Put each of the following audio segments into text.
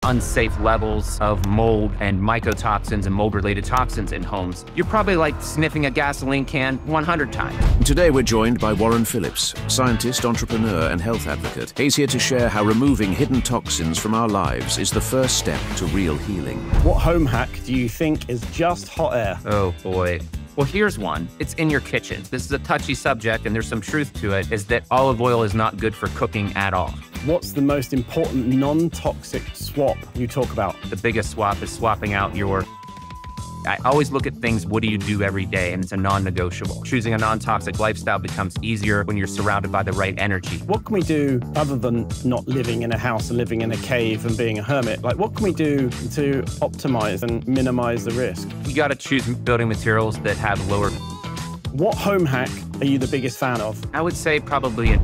unsafe levels of mold and mycotoxins and mold-related toxins in homes, you're probably like sniffing a gasoline can 100 times. Today we're joined by Warren Phillips, scientist, entrepreneur and health advocate. He's here to share how removing hidden toxins from our lives is the first step to real healing. What home hack do you think is just hot air? Oh boy. Well, here's one. It's in your kitchen. This is a touchy subject and there's some truth to it, is that olive oil is not good for cooking at all. What's the most important non-toxic swap you talk about? The biggest swap is swapping out your... I always look at things, what do you do every day? And it's a non-negotiable. Choosing a non-toxic lifestyle becomes easier when you're surrounded by the right energy. What can we do other than not living in a house and living in a cave and being a hermit? Like, what can we do to optimize and minimize the risk? You got to choose building materials that have lower... What home hack are you the biggest fan of? I would say probably...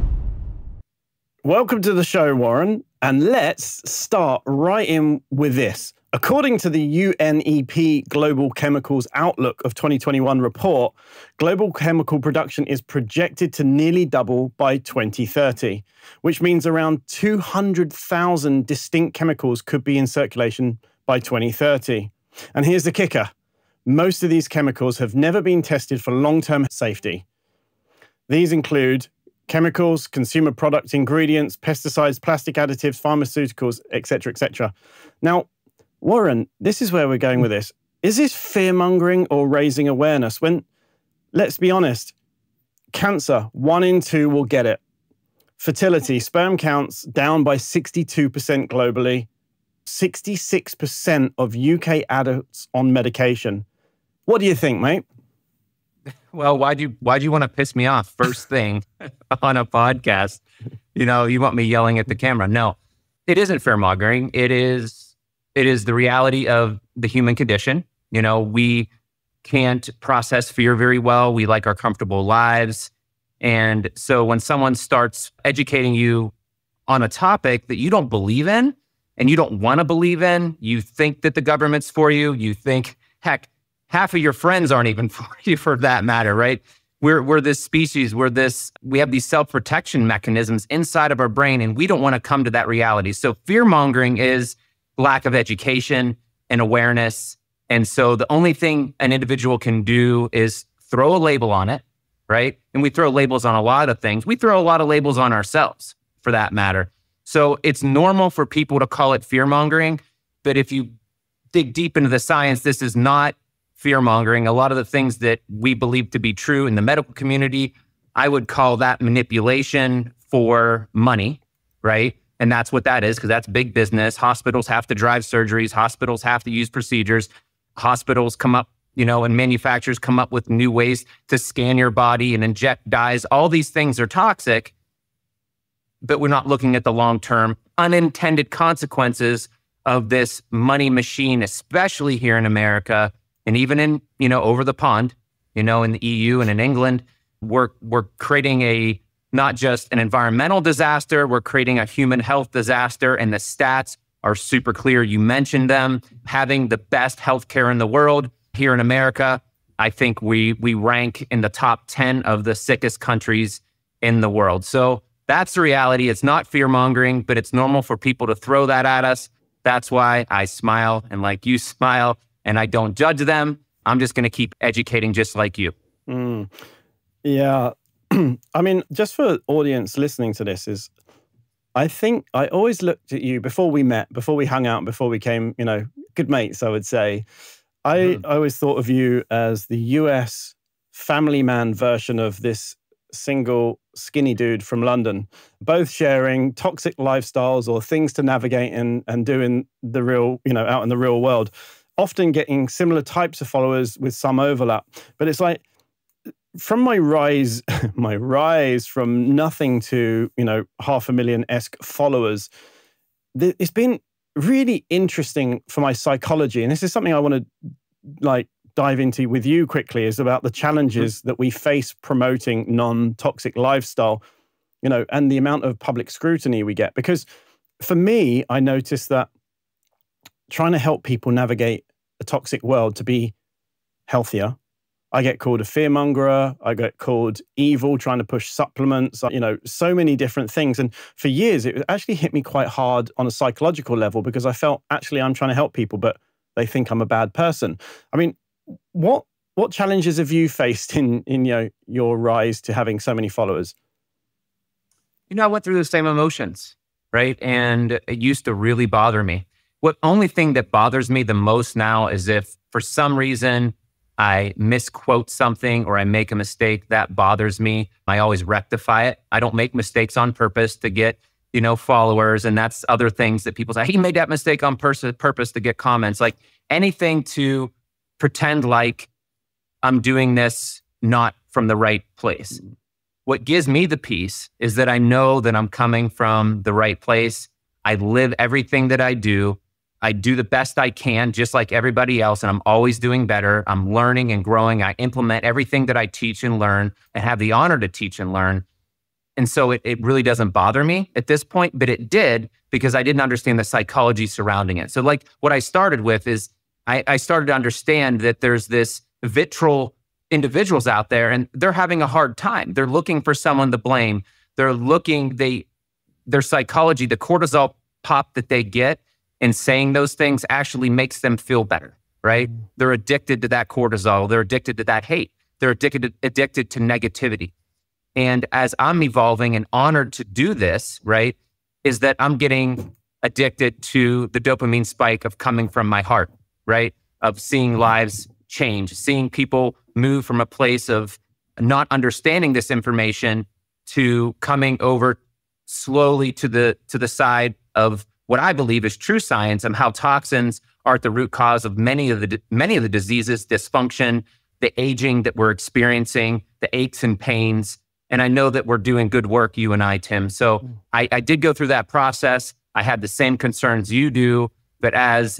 Welcome to the show, Warren. And let's start right in with this. According to the UNEP Global Chemicals Outlook of 2021 report, global chemical production is projected to nearly double by 2030, which means around 200,000 distinct chemicals could be in circulation by 2030. And here's the kicker. Most of these chemicals have never been tested for long-term safety. These include chemicals, consumer product ingredients, pesticides, plastic additives, pharmaceuticals, etc., etc. Now, Warren, this is where we're going with this. Is this fear-mongering or raising awareness? When, let's be honest, cancer, 1 in 2 will get it. Fertility, sperm counts down by 62% globally. 66% of UK adults on medication. What do you think, mate? Well, why'd you want to piss me off first thing on a podcast? You know, you want me yelling at the camera. No, it isn't fear-mongering. It is the reality of the human condition. You know, we can't process fear very well. We like our comfortable lives. And so when someone starts educating you on a topic that you don't believe in and you don't want to believe in, you think that the government's for you, you think, heck, half of your friends aren't even for you for that matter, right? We're this species, we have these self-protection mechanisms inside of our brain and we don't want to come to that reality. So fear-mongering is lack of education and awareness. And so the only thing an individual can do is throw a label on it, right? And we throw labels on a lot of things. We throw a lot of labels on ourselves, for that matter. So it's normal for people to call it fear-mongering, but if you dig deep into the science, this is not fear-mongering. A lot of the things that we believe to be true in the medical community, I would call that manipulation for money, right? And that's what that is, because that's big business. Hospitals have to drive surgeries. Hospitals have to use procedures. Hospitals come up, and manufacturers come up with new ways to scan your body and inject dyes. All these things are toxic, but we're not looking at the long-term unintended consequences of this money machine, especially here in America and even in, over the pond, in the EU and in England. We're creating not just an environmental disaster, we're creating a human health disaster, and the stats are super clear. You mentioned them. Having the best healthcare in the world here in America, I think we rank in the top 10 of the sickest countries in the world. So that's the reality. It's not fear-mongering, but it's normal for people to throw that at us. That's why I smile and like you smile, and I don't judge them. I'm just going to keep educating just like you. Yeah. I mean, just for audience listening to this I think I always looked at you before we met, before we hung out, before we became, good mates, I would say. I always thought of you as the US family man version of this single skinny dude from London, both sharing toxic lifestyles or things to navigate and do in the real, out in the real world, often getting similar types of followers with some overlap. But it's like, from my rise from nothing to, 500,000-esque followers, it's been really interesting for my psychology. And this is something I want to dive into with you quickly, is about the challenges that we face promoting non-toxic lifestyle, and the amount of public scrutiny we get. Because for me, I noticed that trying to help people navigate a toxic world to be healthier, I get called a fearmongerer. I get called evil, trying to push supplements, so many different things. And for years, it actually hit me quite hard on a psychological level because I felt actually I'm trying to help people, but they think I'm a bad person. I mean, what challenges have you faced in your rise to having so many followers? I went through the same emotions, right? And it used to really bother me. What only thing that bothers me the most now is if for some reason I misquote something or I make a mistake that bothers me, I always rectify it. I don't make mistakes on purpose to get, followers. And that's other things that people say, he made that mistake on purpose to get comments. Like anything to pretend like I'm doing this not from the right place. What gives me the peace is that I know that I'm coming from the right place. I live everything that I do. I do the best I can, just like everybody else, and I'm always doing better. I'm learning and growing. I implement everything that I teach and learn and have the honor to teach and learn. And so it really doesn't bother me at this point, but it did because I didn't understand the psychology surrounding it. So like what I started with is I started to understand that there's this vitriol individuals out there and they're having a hard time. They're looking for someone to blame. Their psychology, the cortisol pop that they get in saying those things actually makes them feel better, right? They're addicted to that cortisol. They're addicted to that hate. They're addicted to negativity. And as I'm evolving and honored to do this, right, is that I'm getting addicted to the dopamine spike of coming from my heart, right? Of seeing lives change, seeing people move from a place of not understanding this information to coming over slowly to the side of what I believe is true science and how toxins are at the root cause of many of the diseases, dysfunction, the aging that we're experiencing, the aches and pains. And I know that we're doing good work, you and I, Tim. So I did go through that process. I had the same concerns you do, but as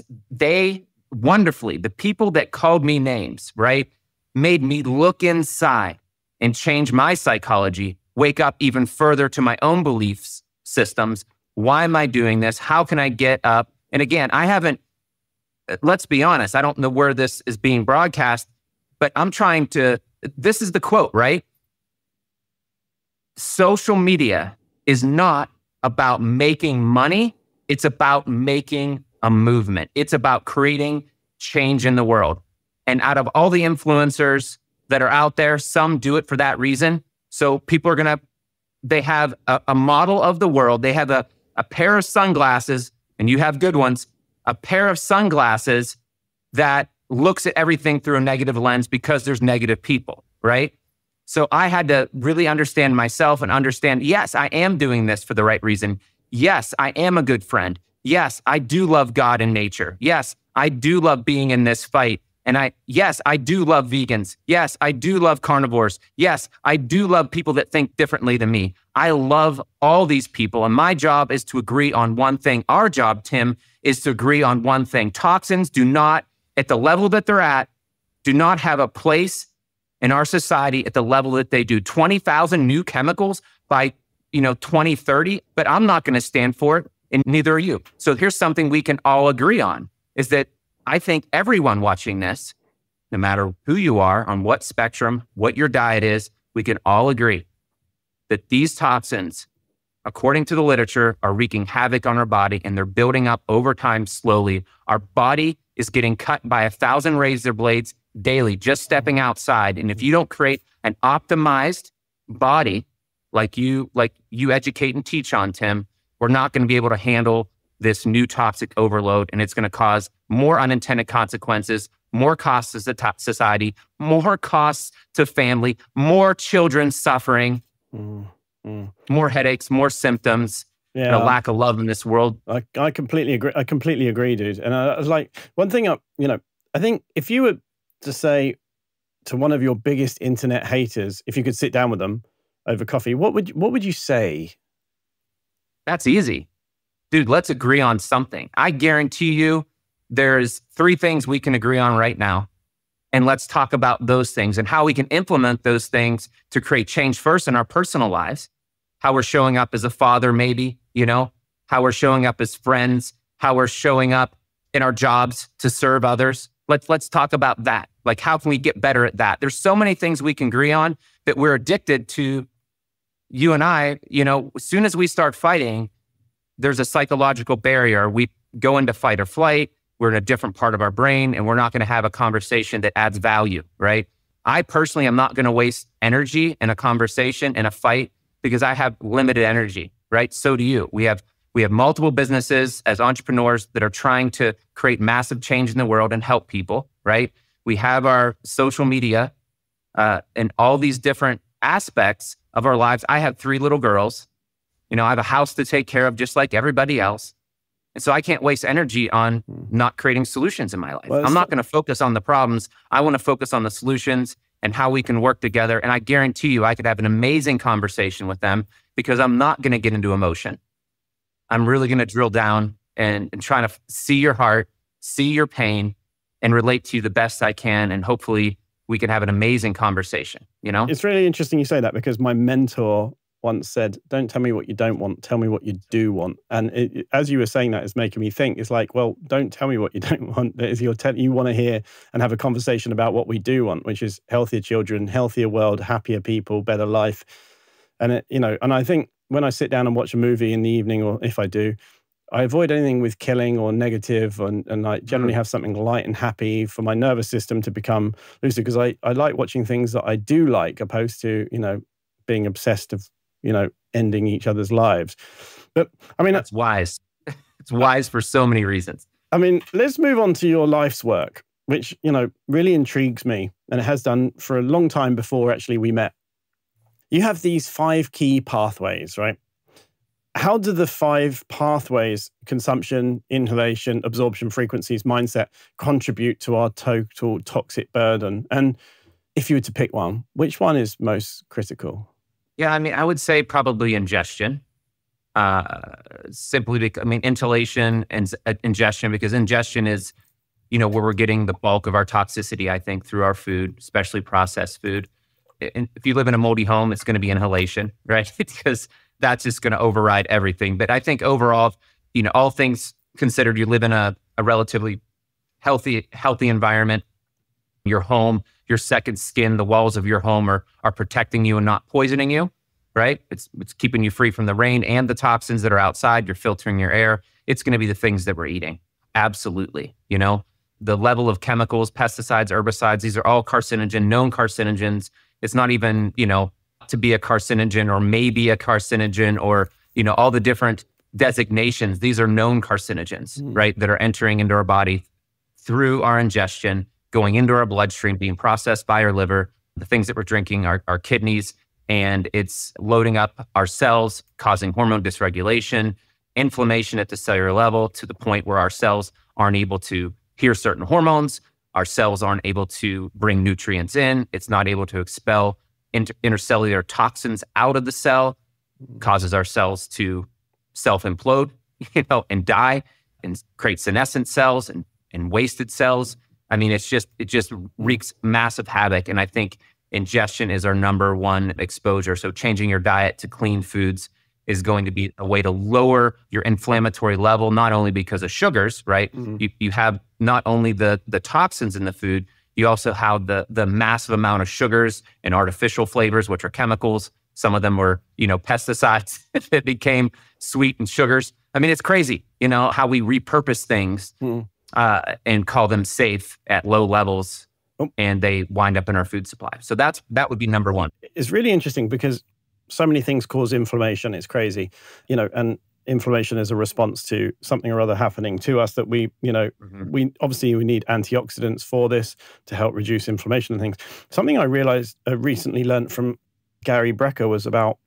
wonderfully, the people that called me names, right, made me look inside and change my psychology, wake up even further to my own beliefs systems. Why am I doing this? How can I get up? And again, let's be honest, I don't know where this is being broadcast, but this is the quote, right? Social media is not about making money. It's about making a movement. It's about creating change in the world. And out of all the influencers that are out there, some do it for that reason. So people they have a model of the world. They have a pair of sunglasses, and you have good ones, a pair of sunglasses that looks at everything through a negative lens because there's negative people, right? So I had to really understand myself and understand, yes, I am doing this for the right reason. Yes, I am a good friend. Yes, I do love God and nature. Yes, I do love being in this fight. And yes, I do love vegans. Yes, I do love carnivores. Yes, I do love people that think differently than me. I love all these people. And my job is to agree on one thing. Our job, Tim, is to agree on one thing. Toxins do not, at the level that they're at, do not have a place in our society at the level that they do. 20,000 new chemicals by 2030, but I'm not going to stand for it, and neither are you. So here's something we can all agree on, is that I think everyone watching this, no matter who you are, on what spectrum, what your diet is, we can all agree that these toxins, according to the literature, are wreaking havoc on our body, and they're building up over time slowly. Our body is getting cut by 1,000 razor blades daily, just stepping outside. And if you don't create an optimized body like you educate and teach on, Tim, we're not going to be able to handle this new toxic overload, and it's going to cause more unintended consequences, more costs to society, more costs to family, more children suffering, more headaches, more symptoms, and a lack of love in this world. I completely agree. I completely agree, dude. And I was like, one thing, I think if you were to say to one of your biggest internet haters, if you could sit down with them over coffee, what would you say? That's easy. Dude, let's agree on something. I guarantee you there's 3 things we can agree on right now. And let's talk about those things and how we can implement those things to create change first in our personal lives. How we're showing up as a father, maybe, how we're showing up as friends, how we're showing up in our jobs to serve others. Let's talk about that. Like, how can we get better at that? There's so many things we can agree on that we're addicted to. You and I, as soon as we start fighting, there's a psychological barrier. We go into fight or flight. We're in a different part of our brain, and we're not going to have a conversation that adds value, right? I personally am not going to waste energy in a conversation, in a fight, because I have limited energy, right? So do you. We have multiple businesses as entrepreneurs that are trying to create massive change in the world and help people, right? We have our social media and all these different aspects of our lives. I have 3 little girls. I have a house to take care of just like everybody else. And so I can't waste energy on not creating solutions in my life. I'm not going to focus on the problems. I want to focus on the solutions and how we can work together. And I guarantee you, I could have an amazing conversation with them because I'm not going to get into emotion. I'm really going to drill down and try to see your heart, see your pain, and relate to you the best I can. And hopefully we can have an amazing conversation, It's really interesting you say that, because my mentor once said, don't tell me what you don't want, tell me what you do want. And as you were saying that, it's making me think, it's like, well, don't tell me what you don't want. You want to hear and have a conversation about what we do want, which is healthier children, healthier world, happier people, better life. And and I think when I sit down and watch a movie in the evening, or if I do, I avoid anything with killing or negative, and I generally have something light and happy for my nervous system to become lucid, because I like watching things that I do like, opposed to, being obsessed of, ending each other's lives. But I mean, that's wise. It's wise for so many reasons. I mean, let's move on to your life's work, which, really intrigues me, and it has done for a long time before actually we met. You have these 5 key pathways, right? How do the 5 pathways, consumption, inhalation, absorption, frequencies, mindset, contribute to our total toxic burden? And if you were to pick one, which one is most critical? Yeah, I would say probably ingestion. Simply because, inhalation and ingestion, because ingestion is, where we're getting the bulk of our toxicity, I think, through our food, especially processed food. And if you live in a moldy home, it's going to be inhalation, right? Because that's just going to override everything. But I think overall, all things considered, you live in a relatively healthy environment. Your home, your second skin, the walls of your home are protecting you and not poisoning you, right? It's keeping you free from the rain and the toxins that are outside. You're filtering your air. It's going to be the things that we're eating. Absolutely. The level of chemicals, pesticides, herbicides, these are all known carcinogens. It's not even, to be a carcinogen or maybe a carcinogen or, all the different designations. These are known carcinogens, right? That are entering into our body through our ingestion, going into our bloodstream, being processed by our liver, the things that we're drinking, our kidneys, and it's loading up our cells, causing hormone dysregulation, inflammation at the cellular level to the point where our cells aren't able to hear certain hormones. Our cells aren't able to bring nutrients in. It's not able to expel intercellular toxins out of the cell, causes our cells to self-implode, and die, and create senescent cells and wasted cells. It just wreaks massive havoc. And I think ingestion is our number one exposure. So changing your diet to clean foods is going to be a way to lower your inflammatory level, not only because of sugars, right? You have not only the toxins in the food, you also have the massive amount of sugars and artificial flavors, which are chemicals. Some of them were, pesticides that became sweet and sugars. It's crazy, how we repurpose things and call them safe at low levels, and they wind up in our food supply. So that would be number one. It's really interesting because so many things cause inflammation. It's crazy, and inflammation is a response to something or other happening to us that we obviously we need antioxidants for this to help reduce inflammation and things. Something I realized, recently learned from Gary Brecker, was about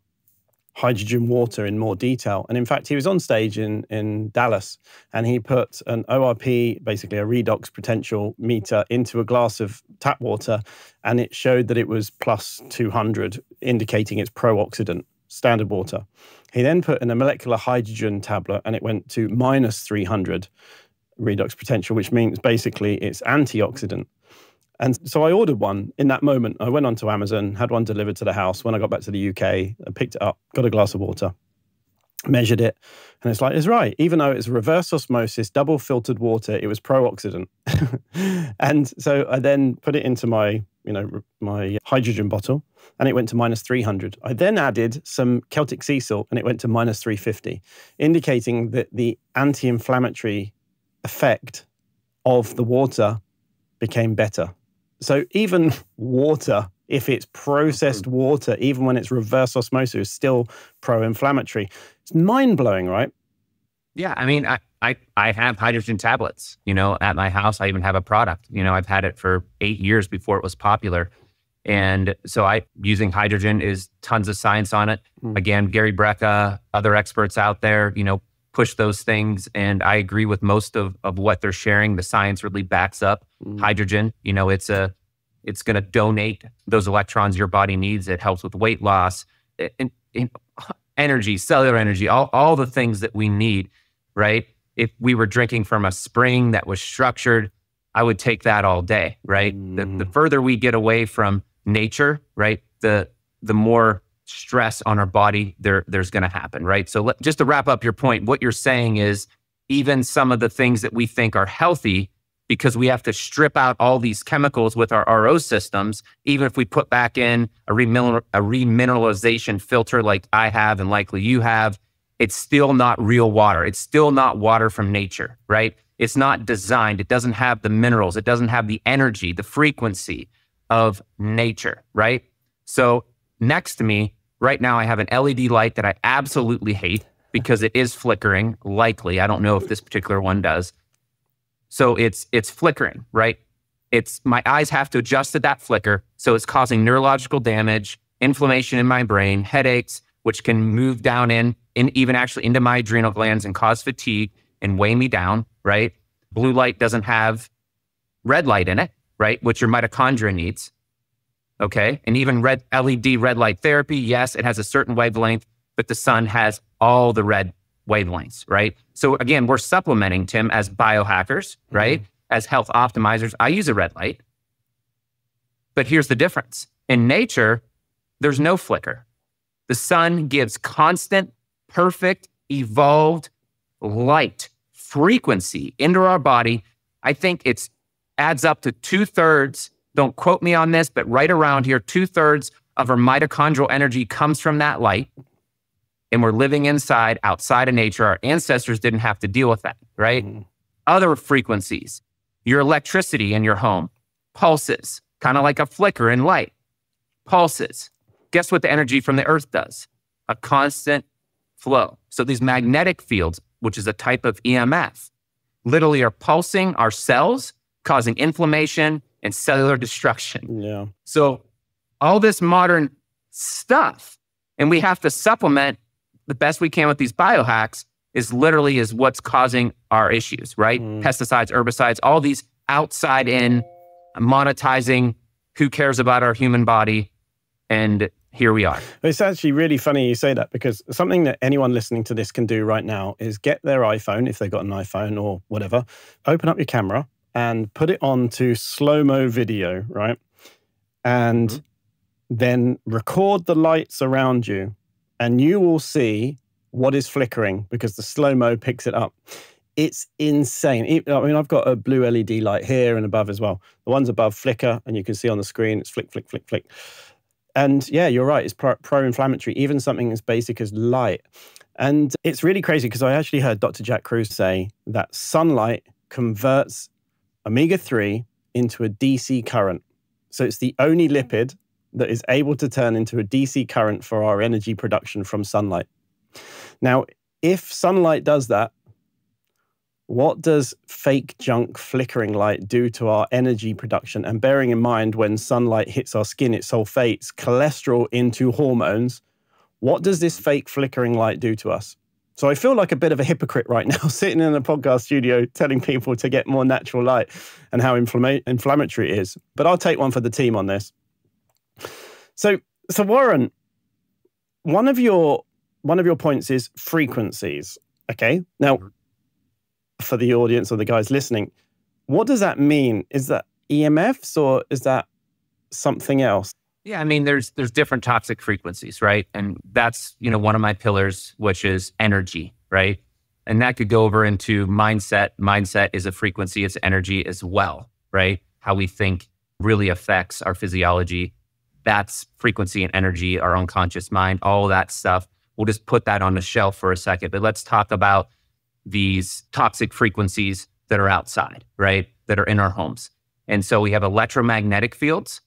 hydrogen water in more detail. And in fact, he was on stage in Dallas, and he put an ORP, basically a redox potential meter, into a glass of tap water, and it showed that it was plus 200, indicating it's pro-oxidant, standard water. He then put in a molecular hydrogen tablet, and it went to minus 300 redox potential, which means basically it's antioxidant. And so I ordered one in that moment. I went onto Amazon, had one delivered to the house. When I got back to the UK, I picked it up, got a glass of water. measured it, and it's like, it's right. Even though it's reverse osmosis, double filtered water, it was pro-oxidant. And so I then put it into my, my hydrogen bottle, and it went to -300. I then added some Celtic sea salt, and it went to -350, indicating that the anti-inflammatory effect of the water became better. So even water, if it's processed water, even when it's reverse osmosis, is still pro-inflammatory. It's mind-blowing, right? Yeah, I mean, I have hydrogen tablets, at my house. I even have a product, I've had it for 8 years before it was popular. And so using hydrogen is tons of science on it. Again, Gary Brecka, other experts out there, push those things. And I agree with most of what they're sharing. The science really backs up hydrogen. It's going to donate those electrons your body needs. It helps with weight loss, and energy, cellular energy, all the things that we need, right? If we were drinking from a spring that was structured, I would take that all day, right? The further we get away from nature, right, the more stress on our body there's going to happen, right? So just to wrap up your point, what you're saying is even some of the things that we think are healthy, because we have to strip out all these chemicals with our RO systems, even if we put back in a remineralization filter like I have and likely you have, it's still not real water. It's still not water from nature, right? It's not designed. It doesn't have the minerals. It doesn't have the energy, the frequency of nature, right? So next to me, right now, I have an LED light that I absolutely hate because it is flickering, likely. I don't know if this particular one does. So it's flickering, right? My eyes have to adjust to that flicker. So it's causing neurological damage, inflammation in my brain, headaches, which can move down in even actually into my adrenal glands and cause fatigue and weigh me down, right? Blue light doesn't have red light in it, right? Which your mitochondria needs, okay? And even LED red light therapy, yes, it has a certain wavelength, but the sun has all the red wavelengths, right? So again, we're supplementing, Tim, as biohackers, right? As health optimizers. I use a red light. But here's the difference. In nature, there's no flicker. The sun gives constant, perfect, evolved light frequency into our body. I think it adds up to 2/3, don't quote me on this, but right around here, 2/3 of our mitochondrial energy comes from that light. And we're living outside of nature. Our ancestors didn't have to deal with that, right? Other frequencies, your electricity in your home, pulses, kind of like a flicker in light, pulses. Guess what the energy from the earth does? A constant flow. So these magnetic fields, which is a type of EMF, literally are pulsing our cells, causing inflammation and cellular destruction. Yeah. So all this modern stuff, and we have to supplement the best we can with these biohacks, is what's causing our issues, right? Pesticides, herbicides, all these outside in, monetizing, who cares about our human body? And here we are. It's actually really funny you say that, because something that anyone listening to this can do right now is get their iPhone, if they've got an iPhone or whatever, open up your camera and put it on to slow-mo video, right? And then record the lights around you, and you will see what is flickering because the slow-mo picks it up. It's insane. I mean, I've got a blue LED light here and above as well. The ones above flicker, and you can see on the screen, it's flick, flick, flick, flick. And yeah, you're right. It's pro-inflammatory, even something as basic as light. And it's really crazy because I actually heard Dr. Jack Kruse say that sunlight converts omega-3 into a DC current. So it's the only lipid that is able to turn into a DC current for our energy production from sunlight. Now, if sunlight does that, what does fake junk flickering light do to our energy production? And bearing in mind, when sunlight hits our skin, it sulfates cholesterol into hormones. What does this fake flickering light do to us? So I feel like a bit of a hypocrite right now, sitting in a podcast studio telling people to get more natural light and how inflammatory it is. But I'll take one for the team on this. So Warren, one of your points is frequencies. Okay. Now, for the audience or the guys listening, what does that mean? Is that EMFs or is that something else? Yeah, I mean, there's different toxic frequencies, right? And that's, one of my pillars, which is energy, right? And that could go over into mindset. Mindset is a frequency, it's energy as well, right? How we think really affects our physiology. That's frequency and energy, our unconscious mind, all of that stuff. We'll just put that on the shelf for a second. But let's talk about these toxic frequencies that are outside, right? That are in our homes. And so we have electromagnetic fields,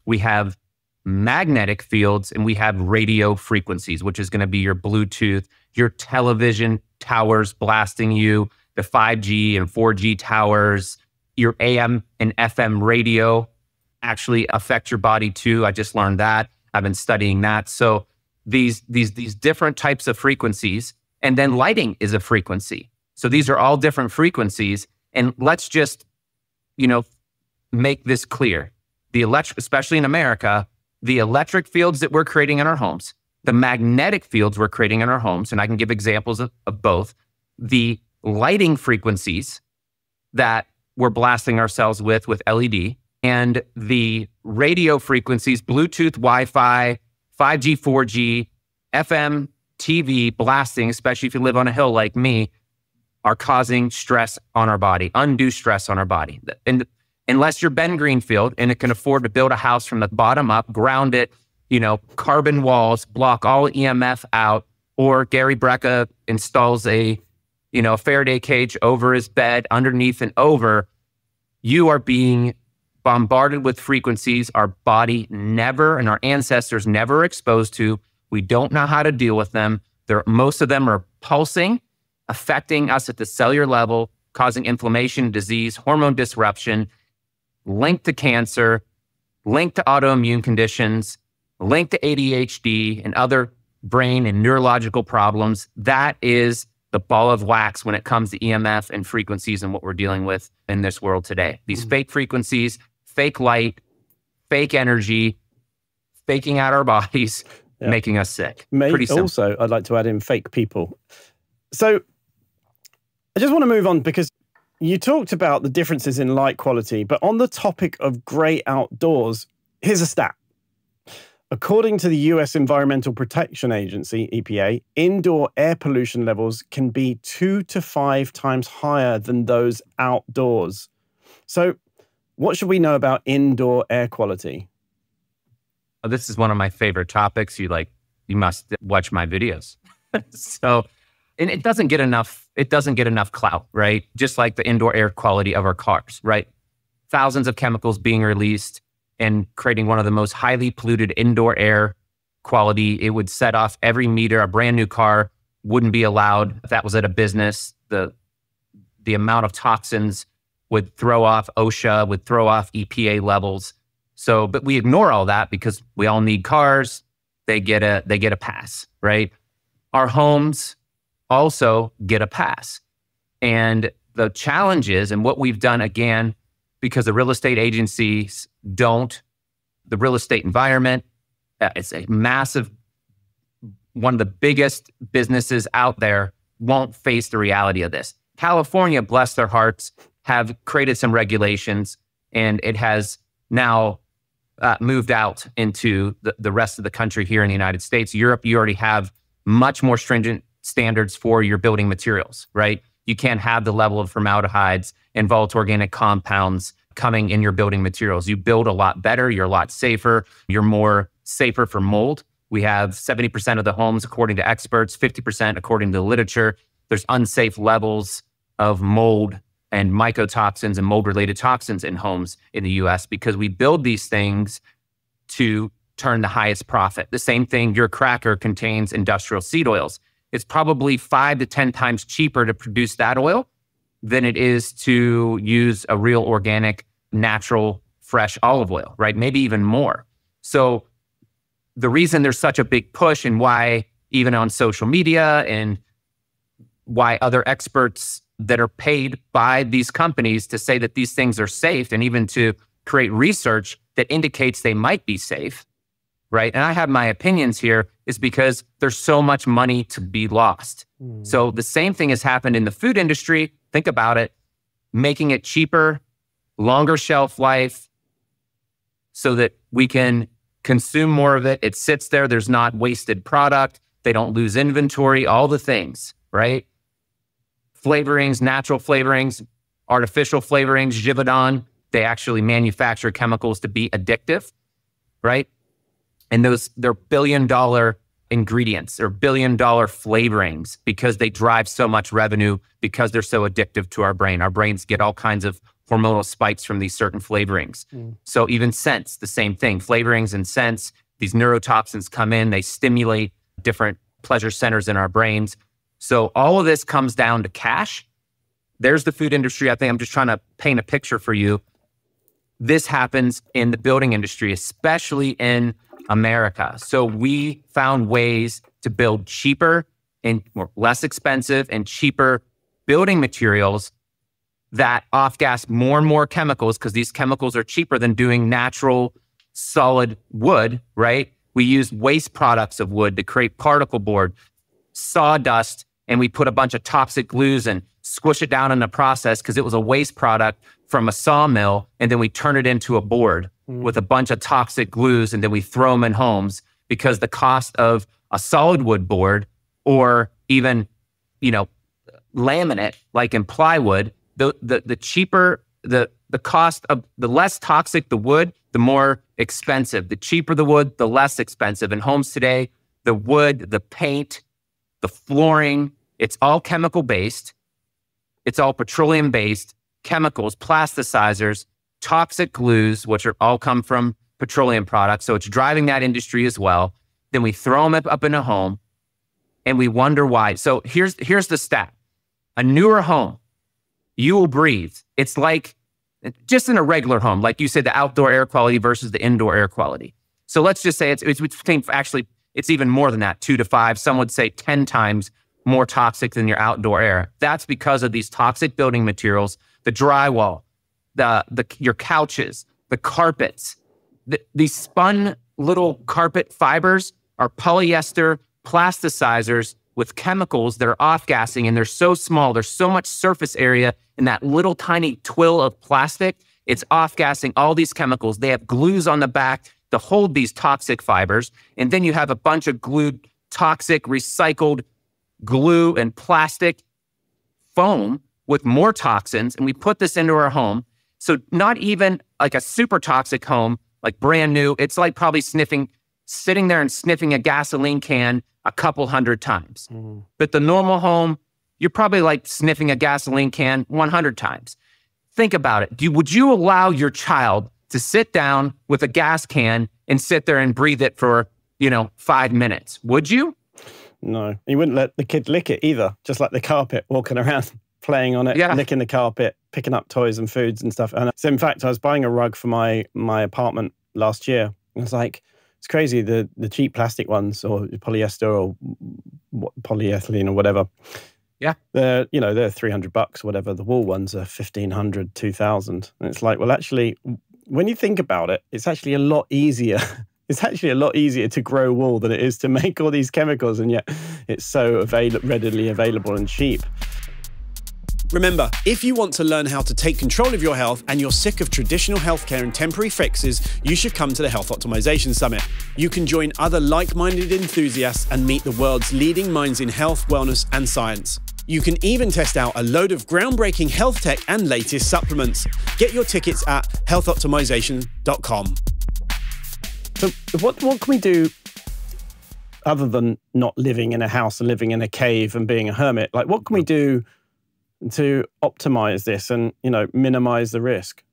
we have magnetic fields, and we have radio frequencies, which is going to be your Bluetooth, your television towers blasting you, the 5G and 4G towers, your AM and FM radio actually affect your body too. I just learned that. I've been studying that. So these different types of frequencies, and then lighting is a frequency. So these are all different frequencies. And let's just, make this clear. The electric, especially in America, the electric fields that we're creating in our homes, the magnetic fields we're creating in our homes, and I can give examples of both, the lighting frequencies that we're blasting ourselves with LED, and the radio frequencies, Bluetooth, Wi-Fi, 5G, 4G, FM, TV blasting, especially if you live on a hill like me, are causing stress on our body, undue stress on our body. And unless you're Ben Greenfield and it can afford to build a house from the bottom up, ground it, carbon walls, block all EMF out, or Gary Brecka installs a Faraday cage over his bed, underneath and over, you are being bombarded with frequencies our body never and our ancestors never exposed to. We don't know how to deal with them. Most of them are pulsing, affecting us at the cellular level, causing inflammation, disease, hormone disruption, linked to cancer, linked to autoimmune conditions, linked to ADHD and other brain and neurological problems. That is the ball of wax when it comes to EMF and frequencies and what we're dealing with in this world today. These fake frequencies, fake light, fake energy, faking out our bodies, making us sick. Pretty simple. Also, I'd like to add in fake people. So I just want to move on because you talked about the differences in light quality, but on the topic of grey outdoors, here's a stat. According to the US Environmental Protection Agency, EPA, indoor air pollution levels can be 2 to 5 times higher than those outdoors. So what should we know about indoor air quality? Oh, this is one of my favorite topics. You must watch my videos. And it doesn't get enough clout, right? Just like the indoor air quality of our cars, right? Thousands of chemicals being released and creating one of the most highly polluted indoor air quality. It would set off every meter. A brand new car wouldn't be allowed if that was at a business. The amount of toxins would throw off OSHA, would throw off EPA levels. So, but we ignore all that because we all need cars. They get a pass, right? Our homes also get a pass. And the challenge is, and what we've done again, because the real estate agencies don't, the real estate environment, it's a massive, one of the biggest businesses out there won't face the reality of this. California, bless their hearts, have created some regulations, and it has now moved out into the rest of the country here in the United States. Europe, you already have much more stringent standards for your building materials, right? You can't have the level of formaldehydes and volatile organic compounds coming in your building materials. You build a lot better, you're a lot safer, you're more safer for mold. We have 70% of the homes, according to experts, 50% according to the literature. There's unsafe levels of mold and mycotoxins and mold-related toxins in homes in the US because we build these things to turn the highest profit. The same thing, your cracker contains industrial seed oils. It's probably 5 to 10 times cheaper to produce that oil than it is to use a real organic, natural, fresh olive oil, right? Maybe even more. So the reason there's such a big push and why even on social media and why other experts that are paid by these companies to say that these things are safe and even to create research that indicates they might be safe, right? And I have my opinions here is because there's so much money to be lost. So the same thing has happened in the food industry. Think about it, making it cheaper, longer shelf life so that we can consume more of it. It sits there. There's not wasted product. They don't lose inventory, all the things, right? Flavorings, natural flavorings, artificial flavorings, Givaudan, they actually manufacture chemicals to be addictive, right? And they're billion-dollar ingredients or billion-dollar flavorings because they drive so much revenue because they're so addictive to our brain. Our brains get all kinds of hormonal spikes from these certain flavorings. So even scents, the same thing. Flavorings and scents, these neurotoxins come in, they stimulate different pleasure centers in our brains. So all of this comes down to cash. There's the food industry. I think I'm just trying to paint a picture for you. This happens in the building industry, especially in America. So we found ways to build cheaper and less expensive and cheaper building materials that off-gas more and more chemicals, because these chemicals are cheaper than doing natural solid wood, right? We use waste products of wood to create particle board, sawdust, and we put a bunch of toxic glues and squish it down in the process because it was a waste product from a sawmill, and then we turn it into a board with a bunch of toxic glues, and then we throw them in homes because the cost of a solid wood board or even, laminate like in plywood, the cheaper, the cost of the less toxic the wood, the more expensive. The cheaper the wood, the less expensive. In homes today, the wood, the paint, the flooring, it's all chemical based. It's all petroleum based, chemicals, plasticizers, toxic glues, which are all come from petroleum products. So it's driving that industry as well. Then we throw them up in a home and we wonder why. So here's the stat. A newer home, you will breathe. It's like just in a regular home, like you said, the outdoor air quality versus the indoor air quality. So let's just say it's between, actually, it's even more than that, 2 to 5. Some would say 10 times more toxic than your outdoor air. That's because of these toxic building materials, the drywall, your couches, the carpets. These spun little carpet fibers are polyester plasticizers with chemicals that are off-gassing, and they're so small. There's so much surface area in that little tiny twill of plastic. It's off-gassing all these chemicals. They have glues on the back to hold these toxic fibers. And then you have a bunch of glued, toxic, recycled glue and plastic foam with more toxins. And we put this into our home. So not even like a super toxic home, like brand new. It's like probably sitting there and sniffing a gasoline can a couple hundred times. But the normal home, you're probably like sniffing a gasoline can 100 times. Think about it. Would you allow your child to sit down with a gas can and sit there and breathe it for, 5 minutes? Would you? No. You wouldn't let the kid lick it either, just like the carpet, walking around, playing on it, licking the carpet, picking up toys and foods and stuff. And so in fact, I was buying a rug for my apartment last year. And it's like, it's crazy, the cheap plastic ones or polyester or polyethylene or whatever. Yeah. They're $300 or whatever. The wool ones are $1,500, $2,000. And it's like, well, actually, when you think about it, it's actually a lot easier. It's actually a lot easier to grow wool than it is to make all these chemicals. And yet it's so readily available and cheap. Remember, if you want to learn how to take control of your health and you're sick of traditional healthcare and temporary fixes, you should come to the Health Optimization Summit. You can join other like-minded enthusiasts and meet the world's leading minds in health, wellness, and science. You can even test out a load of groundbreaking health tech and latest supplements. Get your tickets at healthoptimization.com. So what can we do other than not living in a house and living in a cave and being a hermit? Like, what can we do to optimize this and, minimize the risk?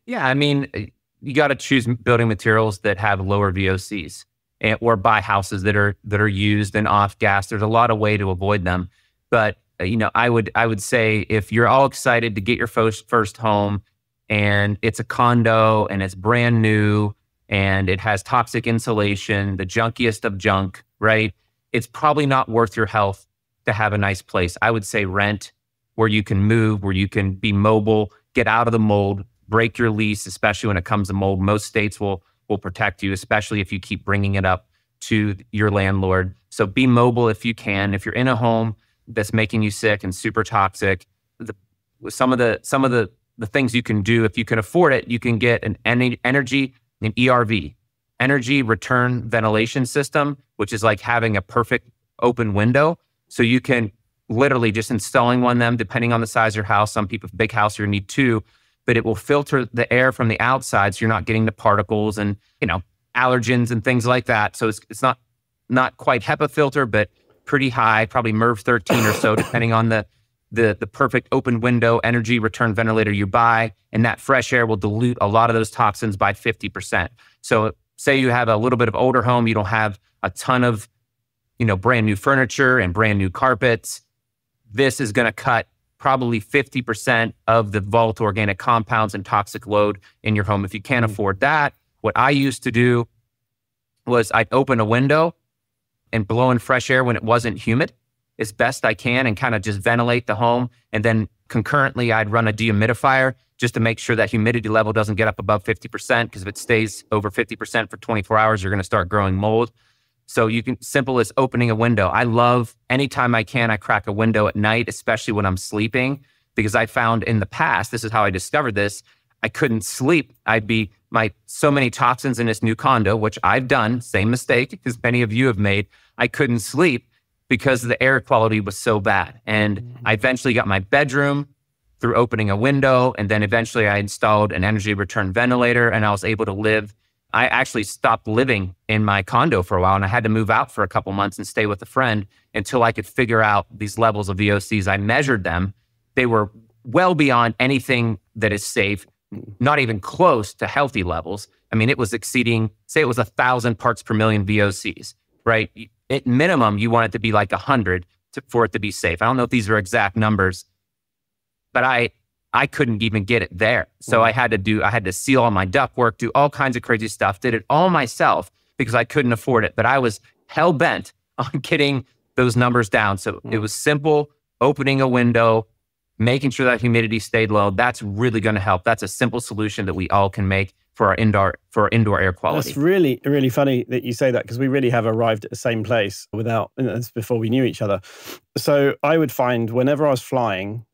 Yeah, I mean, you got to choose building materials that have lower VOCs or buy houses that are used and off gas. There's a lot of way to avoid them. But, I would say if you're all excited to get your first home and it's a condo and it's brand new and it has toxic insulation, the junkiest of junk, right? It's probably not worth your health to have a nice place. I would say rent, where you can move, where you can be mobile, get out of the mold, break your lease, especially when it comes to mold. Most states will protect you, especially if you keep bringing it up to your landlord. So be mobile if you can. If you're in a home that's making you sick and super toxic, some of the things you can do, if you can afford it, you can get an ERV, energy return ventilation system, which is like having a perfect open window. So you can literally just installing one of them, depending on the size of your house. Some people, big house, you need two, but it will filter the air from the outside, so you're not getting the particles and, you know, allergens and things like that. So it's not quite HEPA filter, but pretty high, probably MERV 13 or so, depending on the perfect open window energy return ventilator you buy. And that fresh air will dilute a lot of those toxins by 50%. So say you have a little bit of older home, you don't have a ton of, you know, brand new furniture and brand new carpets. This is going to cut probably 50% of the volatile organic compounds and toxic load in your home. If you can't afford that, what I used to do was I'd open a window and blow in fresh air when it wasn't humid as best I can and kind of just ventilate the home. And then concurrently, I'd run a dehumidifier just to make sure that humidity level doesn't get up above 50%, because if it stays over 50% for 24 hours, you're going to start growing mold. So you can, simple as opening a window. I love, anytime I can, I crack a window at night, especially when I'm sleeping, because I found in the past, this is how I discovered this, I couldn't sleep. So many toxins in this new condo, which I've done, same mistake as many of you have made. I couldn't sleep because the air quality was so bad. And I eventually got my bedroom through opening a window. And then eventually I installed an energy return ventilator, and I was able to live. I actually stopped living in my condo for a while, and I had to move out for a couple months and stay with a friend until I could figure out these levels of VOCs. I measured them. They were well beyond anything that is safe, not even close to healthy levels. I mean, it was exceeding, say it was 1,000 parts per million VOCs, right? At minimum, you want it to be like 100 for it to be safe. I don't know if these are exact numbers, but I couldn't even get it there. So I had to seal all my ductwork, do all kinds of crazy stuff, did it all myself because I couldn't afford it. But I was hell bent on getting those numbers down. So it was simple, opening a window, making sure that humidity stayed low. That's really going to help. That's a simple solution that we all can make for our indoor air quality. That's really, really funny that you say that, because we really have arrived at the same place that's before we knew each other. So I would find whenever I was flying,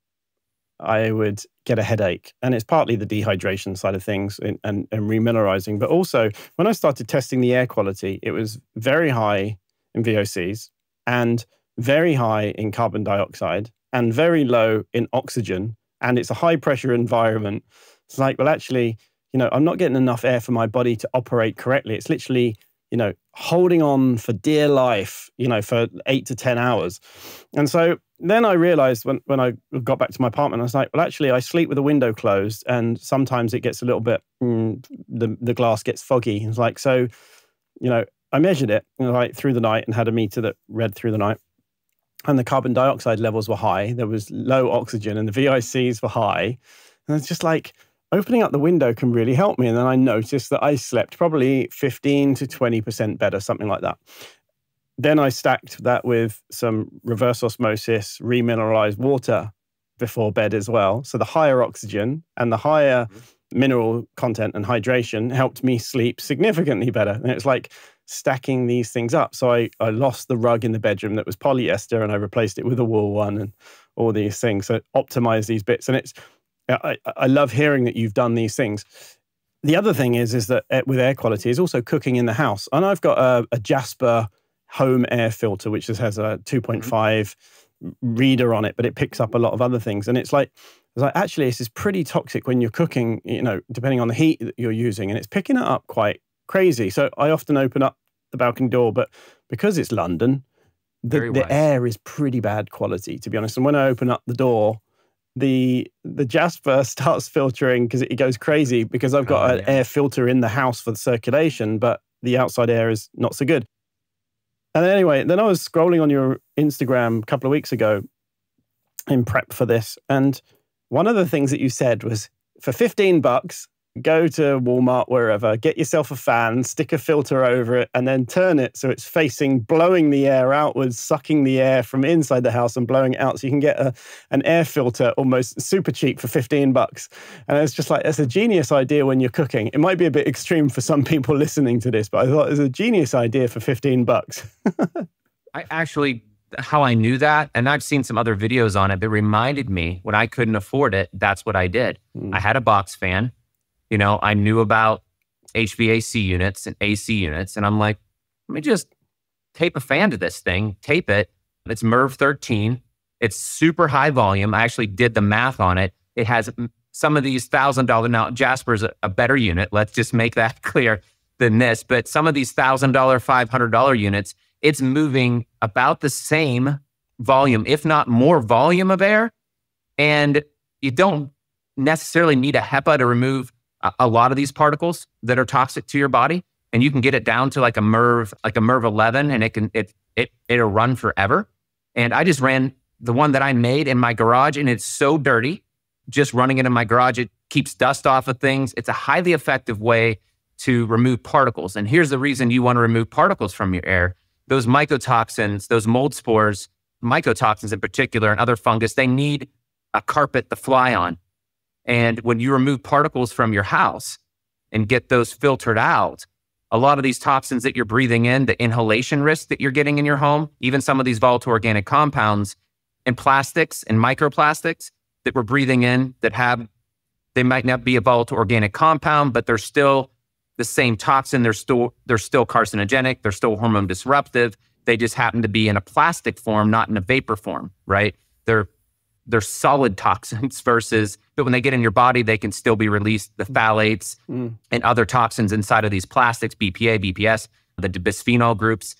I would get a headache. And it's partly the dehydration side of things and remineralizing. But also, when I started testing the air quality, it was very high in VOCs and very high in carbon dioxide and very low in oxygen. And it's a high pressure environment. It's like, well, actually, you know, I'm not getting enough air for my body to operate correctly. It's literally, you know, holding on for dear life, you know, for 8 to 10 hours. And so then I realized when I got back to my apartment, I was like, well, actually, I sleep with the window closed, and sometimes it gets a little bit, the glass gets foggy. It's like, so, you know, I measured it, you know, like through the night and had a meter that read through the night. And the carbon dioxide levels were high. There was low oxygen and the VICs were high. And it's just like, opening up the window can really help me. And then I noticed that I slept probably 15 to 20% better, something like that. Then I stacked that with some reverse osmosis, remineralized water before bed as well. So the higher oxygen and the higher mineral content and hydration helped me sleep significantly better. And it's like stacking these things up. So I lost the rug in the bedroom that was polyester, and I replaced it with a wool one and all these things. So optimize these bits. And I love hearing that you've done these things. The other thing is that with air quality is also cooking in the house. And I've got a Jasper home air filter, which just has a 2.5 reader on it, but it picks up a lot of other things. And it's like actually, this is pretty toxic when you're cooking, you know, depending on the heat that you're using, and it's picking it up quite crazy. So I often open up the balcony door, but because it's London, the air is pretty bad quality, to be honest. And when I open up the door, the Jasper starts filtering because it goes crazy, because I've got an air filter in the house for the circulation, but the outside air is not so good. And anyway, then I was scrolling on your Instagram a couple of weeks ago in prep for this. And one of the things that you said was, for $15, go to Walmart, wherever, get yourself a fan, stick a filter over it, and then turn it so it's facing, blowing the air outwards, sucking the air from inside the house and blowing it out. So you can get an air filter almost super cheap for $15. And it's just like, that's a genius idea when you're cooking. It might be a bit extreme for some people listening to this, but I thought it was a genius idea for $15. I actually, how I knew that, and I've seen some other videos on it, but it reminded me when I couldn't afford it, that's what I did. I had a box fan. You know, I knew about HVAC units and AC units. And I'm like, let me just tape a fan to this thing, tape it. It's MERV 13. It's super high volume. I actually did the math on it. It has some of these $1,000. Now, Jasper's a better unit. Let's just make that clear than this. But some of these $1,000, $500 units, it's moving about the same volume, if not more volume of air. And you don't necessarily need a HEPA to remove a lot of these particles that are toxic to your body. And you can get it down to like a MERV 11, and it'll run forever. And I just ran the one that I made in my garage, and it's so dirty. Just running it in my garage, it keeps dust off of things. It's a highly effective way to remove particles. And here's the reason you want to remove particles from your air. Those mycotoxins, those mold spores, mycotoxins in particular, and other fungus, they need a carpet to fly on. And when you remove particles from your house and get those filtered out, a lot of these toxins that you're breathing in, the inhalation risk that you're getting in your home, even some of these volatile organic compounds and plastics and microplastics that we're breathing in they might not be a volatile organic compound, but they're still the same toxin. They're still carcinogenic. They're still hormone disruptive. They just happen to be in a plastic form, not in a vapor form, right? They're solid toxins but when they get in your body, they can still be released, the phthalates and other toxins inside of these plastics, BPA, BPS, the bisphenol groups.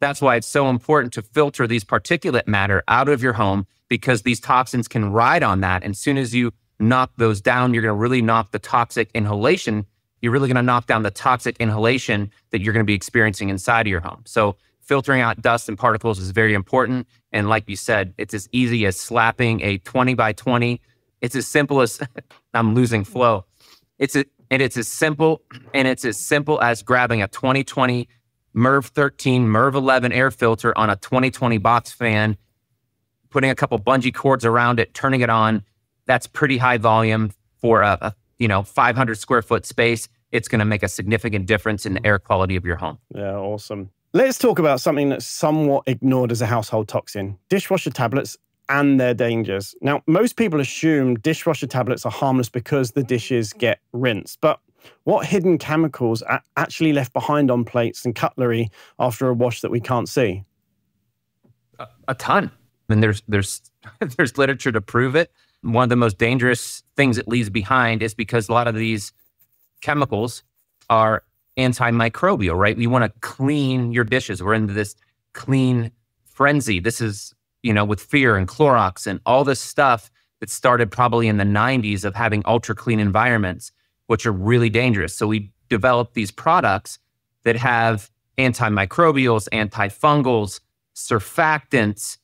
That's why it's so important to filter these particulate matter out of your home, because these toxins can ride on that. And as soon as you knock those down, you're going to really knock the toxic inhalation. You're really going to knock down the toxic inhalation that you're going to be experiencing inside of your home. So filtering out dust and particles is very important. And like you said, it's as easy as slapping a 20 by 20. It's as simple as, I'm losing flow. It's as simple as grabbing a 2020 MERV 13, MERV 11 air filter on a 2020 box fan, putting a couple bungee cords around it, turning it on. That's pretty high volume for a 500 square foot space. It's going to make a significant difference in the air quality of your home. Yeah, awesome. Let's talk about something that's somewhat ignored as a household toxin, dishwasher tablets and their dangers. Now, most people assume dishwasher tablets are harmless because the dishes get rinsed, but what hidden chemicals are actually left behind on plates and cutlery after a wash that we can't see? A ton. And there's literature to prove it. One of the most dangerous things it leaves behind is because a lot of these chemicals are antimicrobial, right? You want to clean your dishes. We're into this clean frenzy. This is, with fear and Clorox and all this stuff that started probably in the 90s of having ultra clean environments, which are really dangerous. So we developed these products that have antimicrobials, antifungals, surfactants,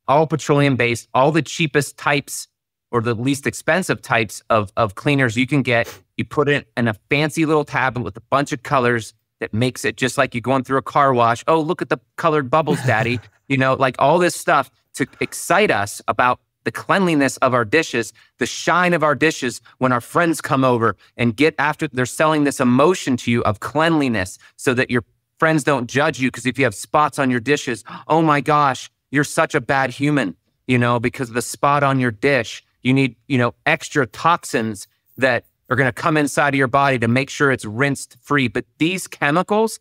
all petroleum-based, all the cheapest types or the least expensive types of cleaners you can get. You put it in a fancy little tablet with a bunch of colors that makes it just like you're going through a car wash. Oh, look at the colored bubbles, Daddy. Like all this stuff to excite us about the cleanliness of our dishes, the shine of our dishes when our friends come over and they're selling this emotion to you of cleanliness so that your friends don't judge you. Because if you have spots on your dishes, oh my gosh, you're such a bad human, because of the spot on your dish. You need, extra toxins that are going to come inside of your body to make sure it's rinsed free. But these chemicals,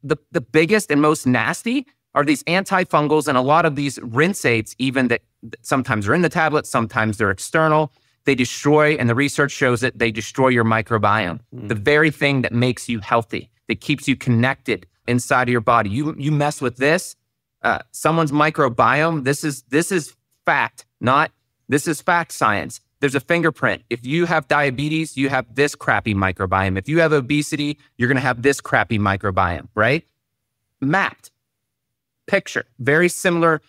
the biggest and most nasty are these antifungals and a lot of these rinse aids, even that sometimes are in the tablet, sometimes they're external. They destroy, and the research shows that they destroy your microbiome, the very thing that makes you healthy, that keeps you connected inside of your body. You mess with this, someone's microbiome. This is fact, this is fact science. There's a fingerprint. If you have diabetes, you have this crappy microbiome. If you have obesity, you're going to have this crappy microbiome, right? Mapped. Picture. Very similar,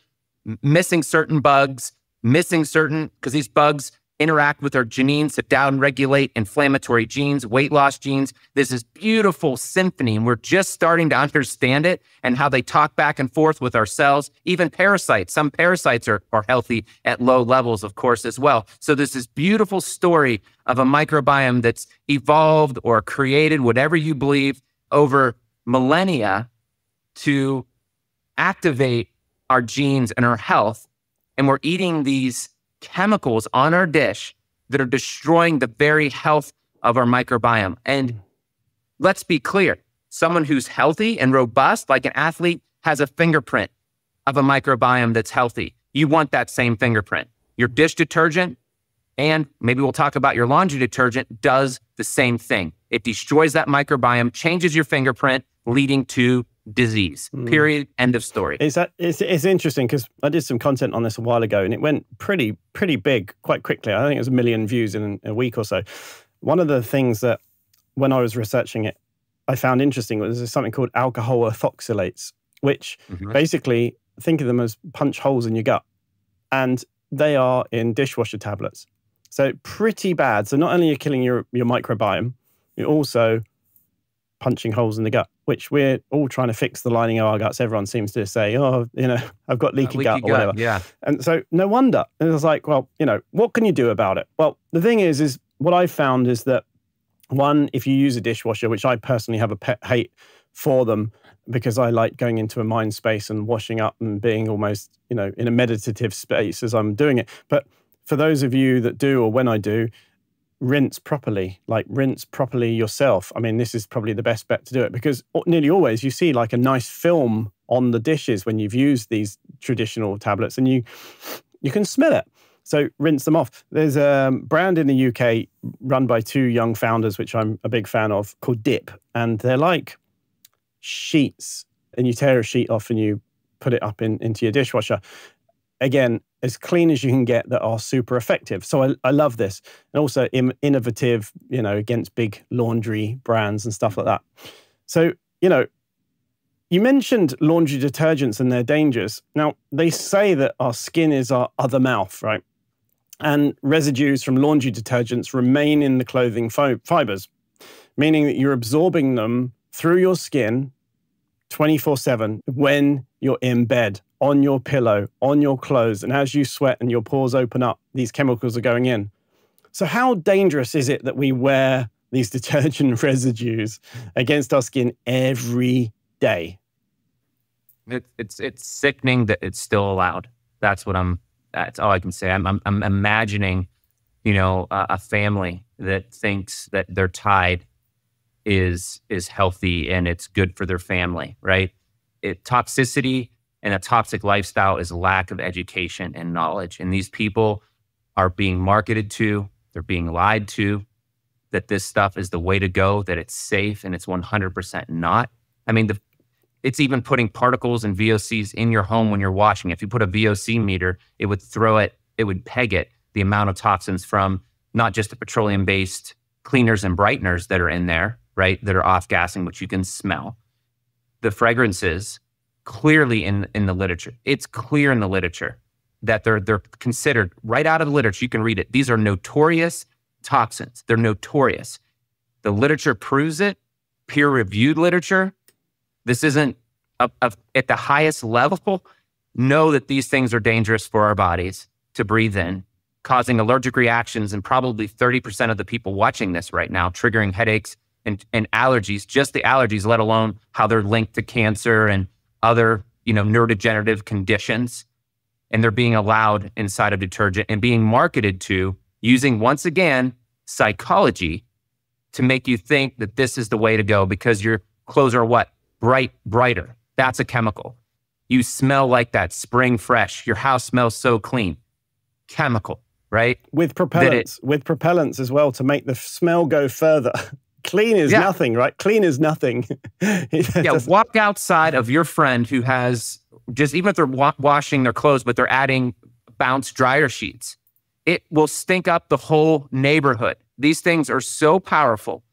missing certain bugs, because these bugs interact with our genes to downregulate inflammatory genes, weight loss genes. There's this beautiful symphony, and we're just starting to understand it and how they talk back and forth with our cells. Even parasites. Some parasites are healthy at low levels, of course, as well. So there's this beautiful story of a microbiome that's evolved or created, whatever you believe, over millennia to activate our genes and our health. And we're eating these chemicals on our dish that are destroying the very health of our microbiome. And let's be clear. Someone who's healthy and robust, like an athlete, has a fingerprint of a microbiome that's healthy. You want that same fingerprint. Your dish detergent, and maybe we'll talk about your laundry detergent, does the same thing. It destroys that microbiome, changes your fingerprint, leading to disease. Period. End of story. It's interesting because I did some content on this a while ago and it went pretty big quite quickly. I think it was 1 million views in a week or so. One of the things that when I was researching it, I found interesting was there's something called alcohol ethoxylates, which basically think of them as punch holes in your gut. And they are in dishwasher tablets. So pretty bad. So not only are you killing your microbiome, you're also punching holes in the gut, which we're all trying to fix the lining of our guts. Everyone seems to say, oh, I've got leaky gut or whatever. Yeah. And so no wonder. And it was like, well, what can you do about it? Well, the thing is what I found is that one, if you use a dishwasher, which I personally have a pet hate for them because I like going into a mind space and washing up and being almost, in a meditative space as I'm doing it. But for those of you that do, or when I do, rinse properly yourself. I mean, this is probably the best bet to do it because nearly always you see like a nice film on the dishes when you've used these traditional tablets and you can smell it. So rinse them off. There's a brand in the UK run by 2 young founders, which I'm a big fan of, called Dip. And they're like sheets and you tear a sheet off and you put it up into your dishwasher. Again, as clean as you can get that are super effective. So I love this. And also innovative, against big laundry brands and stuff like that. So, you mentioned laundry detergents and their dangers. Now, they say that our skin is our other mouth, right? And residues from laundry detergents remain in the clothing fibers, meaning that you're absorbing them through your skin 24/7 when you're in bed, on your pillow, on your clothes. And as you sweat and your pores open up, these chemicals are going in. So how dangerous is it that we wear these detergent residues against our skin every day? It's sickening that it's still allowed. That's all I can say. I'm imagining, a family that thinks that their Tide is healthy and it's good for their family, right? Toxicity and a toxic lifestyle is lack of education and knowledge. And these people are being marketed to, they're being lied to, that this stuff is the way to go, that it's safe, and it's 100% not. I mean, it's even putting particles and VOCs in your home when you're washing. If you put a VOC meter, it would peg it, the amount of toxins from not just the petroleum-based cleaners and brighteners that are in there, right, that are off-gassing, which you can smell. The fragrances, clearly in the literature, it's clear in the literature that they're considered, right out of the literature, you can read it, these are notorious toxins. They're notorious. The literature proves it, peer-reviewed literature. This isn't at the highest level. Know that these things are dangerous for our bodies to breathe in, causing allergic reactions in probably 30% of the people watching this right now, triggering headaches and allergies, just the allergies, let alone how they're linked to cancer and other, neurodegenerative conditions. And they're being allowed inside of detergent and being marketed to using, once again, psychology to make you think that this is the way to go because your clothes are what? Brighter. That's a chemical. You smell like that spring fresh. Your house smells so clean. Chemical, right? With propellants as well to make the smell go further. Clean is nothing, right? Clean is nothing. Walk outside of your friend who has just, even if they're washing their clothes, but they're adding bounce dryer sheets. It will stink up the whole neighborhood. These things are so powerful.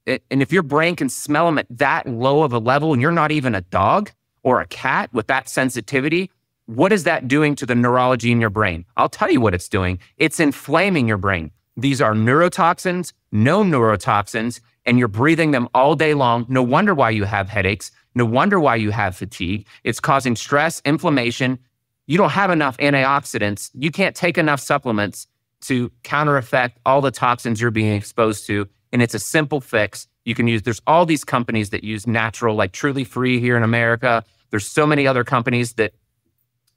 And if your brain can smell them at that low of a level and you're not even a dog or a cat with that sensitivity, what is that doing to the neurology in your brain? I'll tell you what it's doing. It's inflaming your brain. These are neurotoxins, known neurotoxins, and you're breathing them all day long. No wonder why you have headaches. No wonder why you have fatigue. It's causing stress, inflammation. You don't have enough antioxidants. You can't take enough supplements to counter-effect all the toxins you're being exposed to. And it's a simple fix. You can use, there's all these companies that use natural, like Truly Free here in America. There's so many other companies that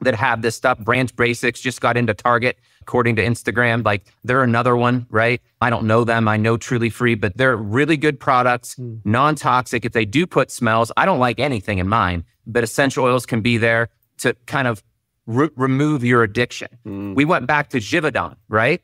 have this stuff. Branch Basics just got into Target. according to Instagram. Like they're another one, right? I don't know them. I know Truly Free, but they're really good products, non-toxic. If they do put smells, I don't like anything in mine, but essential oils can be there to kind of remove your addiction. We went back to Givaudan, right?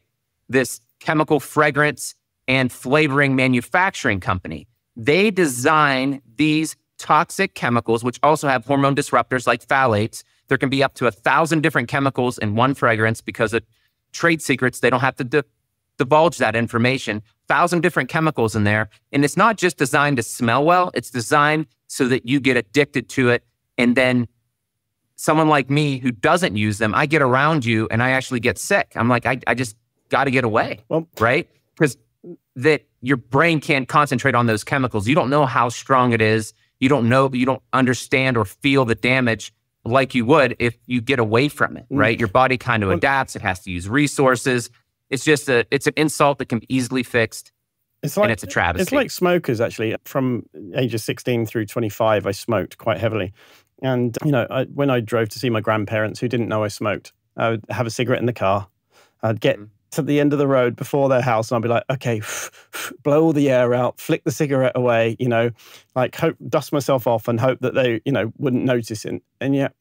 This chemical fragrance and flavoring manufacturing company. They design these toxic chemicals, which also have hormone disruptors like phthalates. There can be up to 1,000 different chemicals in one fragrance because of trade secrets. They don't have to divulge that information. 1,000 different chemicals in there. And it's not just designed to smell well. It's designed so that you get addicted to it. And then someone like me who doesn't use them, I get around you and I actually get sick. I'm like, I just got to get away, right? Because that your brain can't concentrate on those chemicals. You don't know how strong it is. You don't know, you don't understand or feel the damage like you would if you get away from it, right? Your body kind of adapts. It has to use resources. It's just it's an insult that can be easily fixed. And it's a travesty. It's like smokers, actually. From ages 16 through 25, I smoked quite heavily. And, you know, when I drove to see my grandparents who didn't know I smoked, I would have a cigarette in the car. I'd get to the end of the road before their house and I'd be like, okay, blow all the air out, flick the cigarette away, you know, like dust myself off and hope that they, you know, wouldn't notice it. And yet,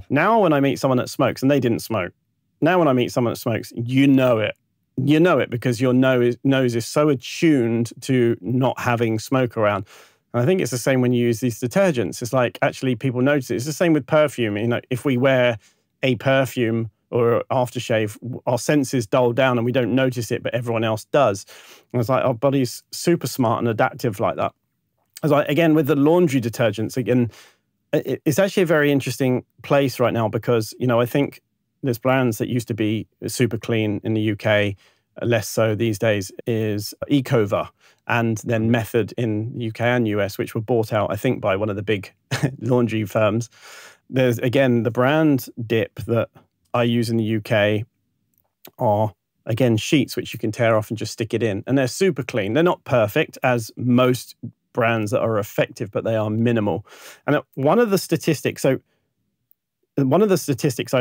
now when I meet someone that smokes, and they didn't smoke, now when I meet someone that smokes, you know it. You know it because your nose is so attuned to not having smoke around. And I think it's the same when you use these detergents. It's like, actually, people notice it. It's the same with perfume. You know, if we wear a perfume or aftershave, our senses dull down and we don't notice it, but everyone else does. And it's like our body's super smart and adaptive like that. It's like, again, with the laundry detergents, again, it's actually a very interesting place right now because, you know, I think there's brands that used to be super clean in the UK, less so these days, is Ecova and then Method in the UK and US, which were bought out, I think, by one of the big laundry firms. There's, again, the brand dip that I use in the UK are, again, sheets which you can tear off and just stick it in. And they're super clean. They're not perfect, as most brands that are effective, but they are minimal. And one of the statistics I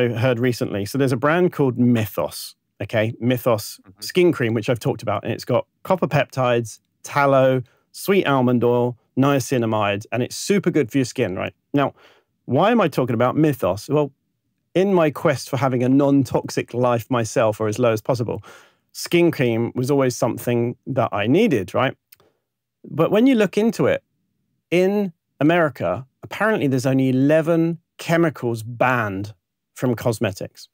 heard recently, so there's a brand called Mythos, okay? Mythos skin cream, which I've talked about, and it's got copper peptides, tallow, sweet almond oil, niacinamide, and it's super good for your skin, right? Now, why am I talking about Mythos? Well, in my quest for having a non-toxic life myself, or as low as possible, skin cream was always something that I needed, right? But when you look into it, in America, apparently there's only 11 chemicals banned from cosmetics,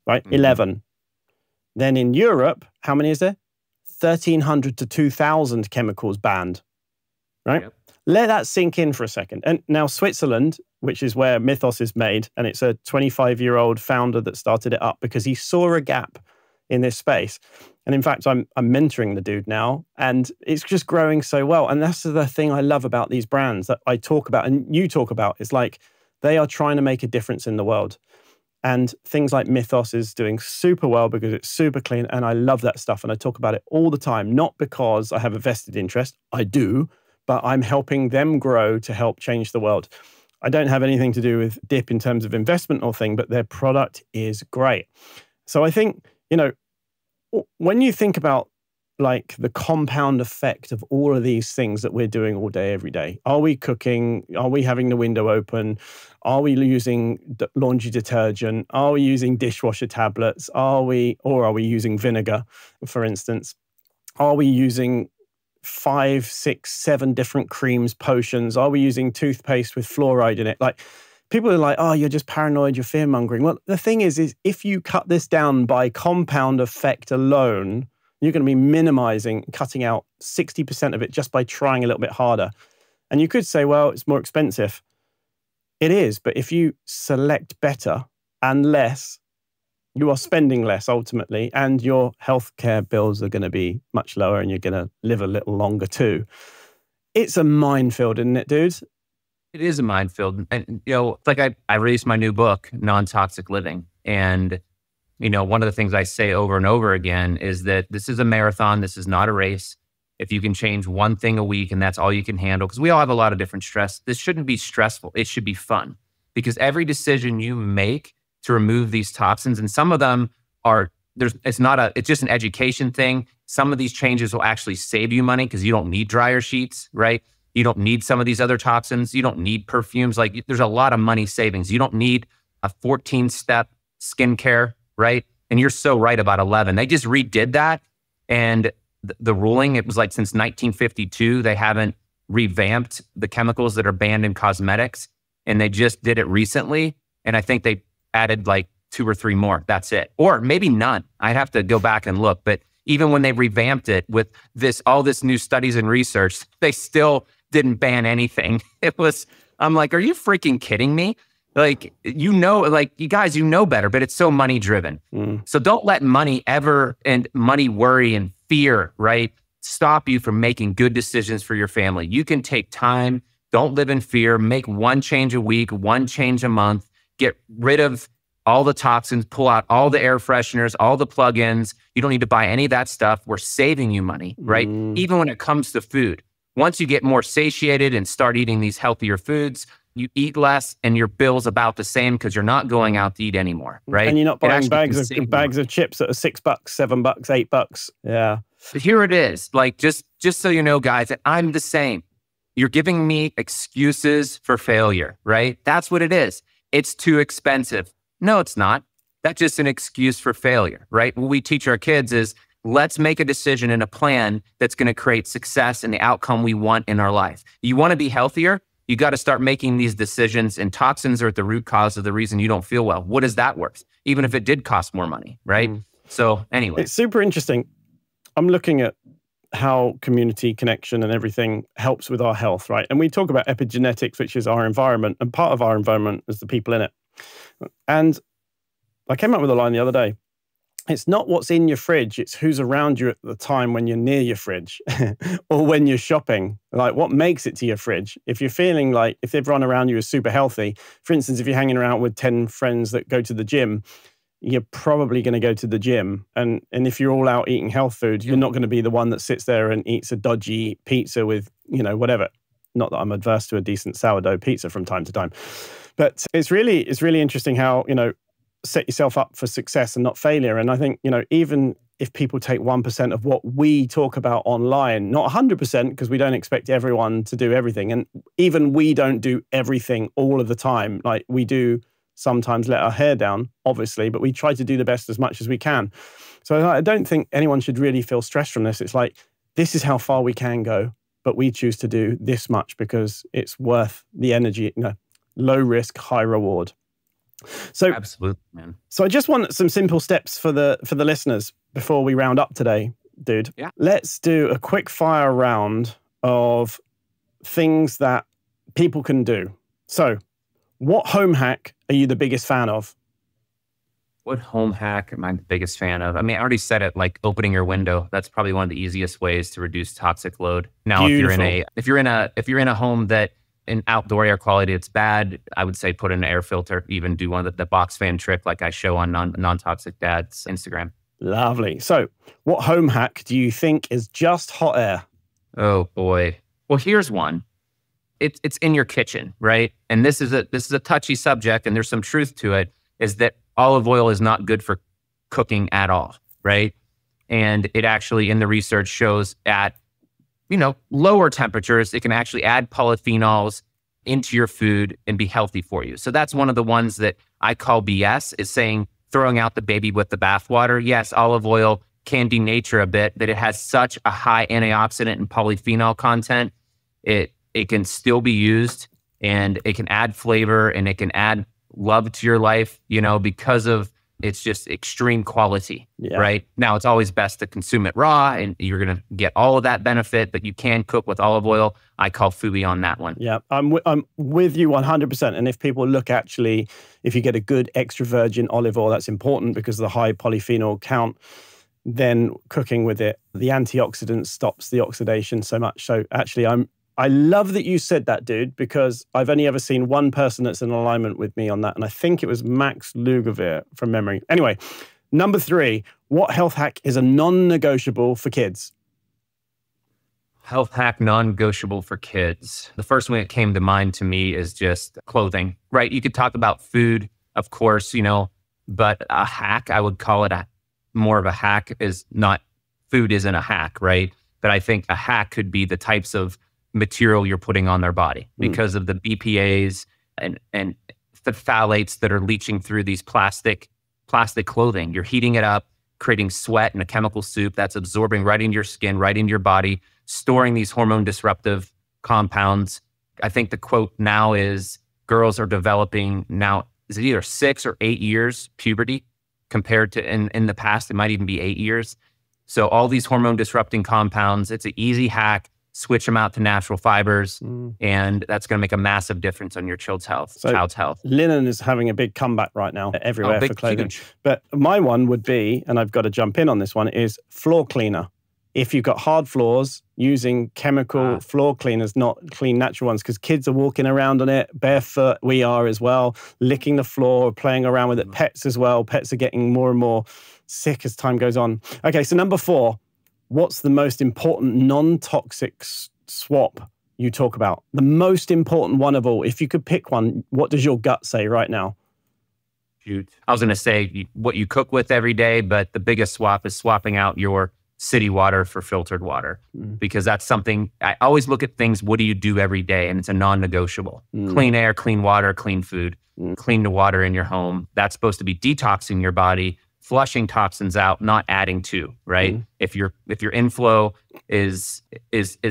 right? 11. Then in Europe, how many is there? 1,300 to 2,000 chemicals banned, right? Yep. Let that sink in for a second. And now Switzerland, which is where Mythos is made, and it's a 25-year-old founder that started it up because he saw a gap in this space. And in fact, I'm mentoring the dude now, and it's just growing so well. And that's the thing I love about these brands that I talk about and you talk about. It's like they are trying to make a difference in the world. And things like Mythos is doing super well because it's super clean. And I love that stuff. And I talk about it all the time, not because I have a vested interest. I do, but I'm helping them grow to help change the world. I don't have anything to do with Dip in terms of investment or thing, but their product is great. So I think, you know, when you think about like the compound effect of all of these things that we're doing all day, every day, are we cooking? Are we having the window open? Are we using laundry detergent? Are we using dishwasher tablets? Are we using vinegar, for instance? Are we using 5, 6, 7 different creams, potions? Are we using toothpaste with fluoride in it? Like, people are like, oh, you're just paranoid, you're fear-mongering. Well, the thing is if you cut this down by compound effect alone, you're going to be minimizing, cutting out 60% of it just by trying a little bit harder. And you could say, well, it's more expensive. It is, but if you select better and less, you are spending less ultimately, and your healthcare bills are going to be much lower and you're going to live a little longer too. It's a minefield, isn't it, dude? It is a minefield. And, you know, like I released my new book, Non-Toxic Living. And, you know, one of the things I say over and over again is that this is a marathon. This is not a race. If you can change one thing a week and that's all you can handle, because we all have a lot of different stress, this shouldn't be stressful. It should be fun, because every decision you make to remove these toxins, and some of them are it's just an education thing. Some of these changes will actually save you money because you don't need dryer sheets, right? You don't need some of these other toxins. You don't need perfumes. Like there's a lot of money savings. You don't need a 14-step skincare, right? And you're so right about 11. They just redid that. And the ruling, it was like since 1952, they haven't revamped the chemicals that are banned in cosmetics. And they just did it recently. And I think they added like 2 or 3 more. That's it. Or maybe none. I'd have to go back and look. But even when they revamped it with all this new studies and research, they still didn't ban anything. I'm like, are you freaking kidding me? Like, you guys, better, but it's so money driven. So don't let money and money worry and fear, right, stop you from making good decisions for your family. You can take time. Don't live in fear. Make one change a week, one change a month. Get rid of all the toxins, pull out all the air fresheners, all the plugins. You don't need to buy any of that stuff. We're saving you money, right? Even when it comes to food. Once you get more satiated and start eating these healthier foods, you eat less and your bill's about the same because you're not going out to eat anymore, right? And you're not buying bags of chips that are $6, $7, $8. Yeah. But here it is. Like, just so you know, guys, that I'm the same. You're giving me excuses for failure, right? That's what it is. It's too expensive. No, it's not. That's just an excuse for failure, right? What we teach our kids is, let's make a decision and a plan that's going to create success and the outcome we want in our life. You want to be healthier? You got to start making these decisions, and toxins are at the root cause of the reason you don't feel well. What is that worth? Even if it did cost more money, right? So anyway. It's super interesting. I'm looking at how community connection and everything helps with our health, right? And we talk about epigenetics, which is our environment, and part of our environment is the people in it. And I came up with a line the other day. It's not what's in your fridge, it's who's around you at the time when you're near your fridge or when you're shopping. Like, what makes it to your fridge? If you're feeling like, if everyone around you is super healthy, for instance, if you're hanging around with 10 friends that go to the gym, you're probably going to go to the gym. And if you're all out eating health food, you're not going to be the one that sits there and eats a dodgy pizza with, whatever. Not that I'm adverse to a decent sourdough pizza from time to time. But it's really interesting how, set yourself up for success and not failure. And I think, even if people take 1% of what we talk about online, not 100%, because we don't expect everyone to do everything. And even we don't do everything all of the time. Like, we do sometimes let our hair down, obviously, but we try to do the best as much as we can. So I don't think anyone should really feel stressed from this. It's like, this is how far we can go, but we choose to do this much because it's worth the energy, low risk, high reward. So absolutely, man. So I just want some simple steps for the listeners before we round up today, dude. Yeah. Let's do a quick fire round of things that people can do. So, what home hack are you the biggest fan of? What home hack am I the biggest fan of? I mean, I already said it, like opening your window. That's probably one of the easiest ways to reduce toxic load. Now, Beautiful. if you're in a home that in outdoor air quality, it's bad, I would say put in an air filter, even do one of the box fan trick like I show on Non-Toxic Dad's Instagram. Lovely. So what home hack do you think is just hot air? Oh boy. Well, here's one. It's in your kitchen, right? And this is a touchy subject, and there's some truth to it, is that olive oil is not good for cooking at all, right? And it actually, in the research, shows at lower temperatures, it can actually add polyphenols into your food and be healthy for you. So that's one of the ones that I call BS, is saying throwing out the baby with the bathwater. Yes, olive oil can denature a bit, but it has such a high antioxidant and polyphenol content. It can still be used, and it can add flavor, and it can add love to your life, because of it's just extreme quality, right? Now, it's always best to consume it raw, and you're going to get all of that benefit, but you can cook with olive oil. I call Fubi on that one. Yeah, I'm with you 100%. And if people look, actually, if you get a good extra virgin olive oil, that's important because of the high polyphenol count, then cooking with it, the antioxidant stops the oxidation so much. So actually, I love that you said that, dude, because I've only ever seen one person that's in alignment with me on that. And I think it was Max Lugavere from memory. Anyway, number 3, what health hack is a non-negotiable for kids? Health hack non-negotiable for kids. The first one that came to mind to me is just clothing, right? You could talk about food, of course, but a hack, I would call it more of a hack is not, food isn't a hack, right? But I think a hack could be the types of material you're putting on their body because of the BPAs and the phthalates that are leaching through these plastic clothing. You're heating it up, creating sweat and a chemical soup that's absorbing right into your skin, right into your body, storing these hormone disruptive compounds. I think the quote now is girls are developing now, is it either 6 or 8 years puberty compared to in the past, it might even be 8 years. So all these hormone disrupting compounds, it's an easy hack. Switch them out to natural fibers, and that's going to make a massive difference on your child's health. Linen is having a big comeback right now everywhere for clothing. Huge. But my one would be, and I've got to jump in on this one, is floor cleaner. If you've got hard floors, using chemical floor cleaners, not clean natural ones, because kids are walking around on it barefoot. We are as well, licking the floor, playing around with it. Pets as well. Pets are getting more and more sick as time goes on. Okay, so number 4. What's the most important non-toxic swap you talk about? The most important one of all. If you could pick one, what does your gut say right now? Shoot. I was going to say what you cook with every day, but the biggest swap is swapping out your city water for filtered water, because that's something I always look at things. What do you do every day? And it's a non-negotiable. Clean air, clean water, clean food, clean the water in your home. That's supposed to be detoxing your body, flushing toxins out, not adding to, right? If your inflow is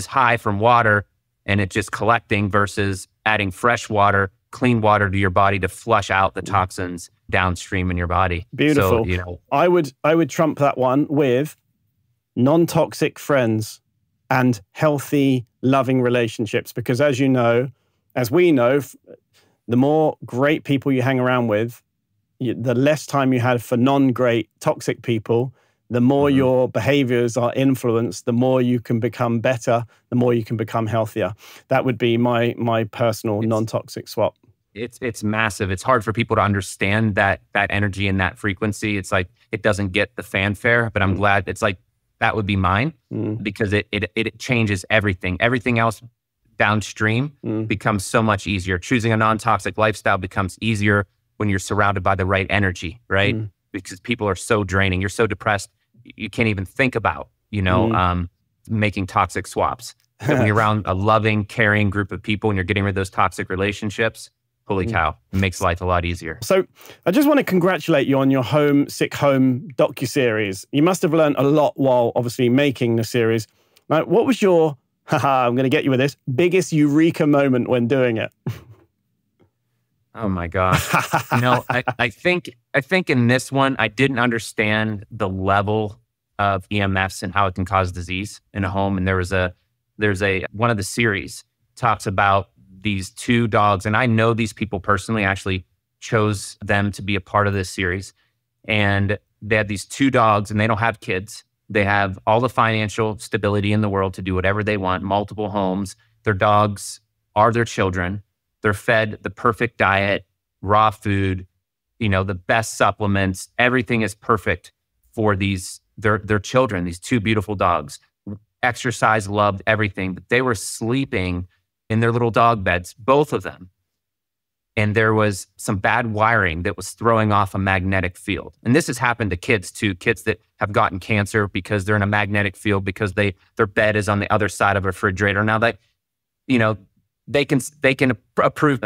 high from water and it's just collecting versus adding fresh water, clean water to your body to flush out the toxins downstream in your body. Beautiful. So, I would trump that one with non-toxic friends and healthy, loving relationships, because as we know, the more great people you hang around with, the less time you have for non-great toxic people, the more your behaviors are influenced, the more you can become better, the more you can become healthier. That would be my personal non-toxic swap. It's massive. It's hard for people to understand that energy and that frequency. It's like, it doesn't get the fanfare, but I'm glad it's like, that would be mine because it changes everything. Everything else downstream becomes so much easier. Choosing a non-toxic lifestyle becomes easier when you're surrounded by the right energy, right? Because people are so draining. You're so depressed, you can't even think about, making toxic swaps. So when you're around a loving, caring group of people and you're getting rid of those toxic relationships, holy cow, it makes life a lot easier. So I just want to congratulate you on your Sick Home Docuseries. You must have learned a lot while obviously making the series. Now, what was your, I'm going to get you with this, biggest eureka moment when doing it? Oh my gosh. I think in this one, I didn't understand the level of EMFs and how it can cause disease in a home. And there's one of the series talks about these 2 dogs. And I know these people personally. I actually chose them to be a part of this series. And they had these 2 dogs and they don't have kids. They have all the financial stability in the world to do whatever they want, multiple homes. Their dogs are their children. They're fed the perfect diet, raw food, the best supplements. Everything is perfect for their children, these 2 beautiful dogs. Exercise, loved everything, but they were sleeping in their little dog beds, both of them. And there was some bad wiring that was throwing off a magnetic field. And this has happened to kids too, kids that have gotten cancer because they're in a magnetic field because their bed is on the other side of a refrigerator. Now that, they can approve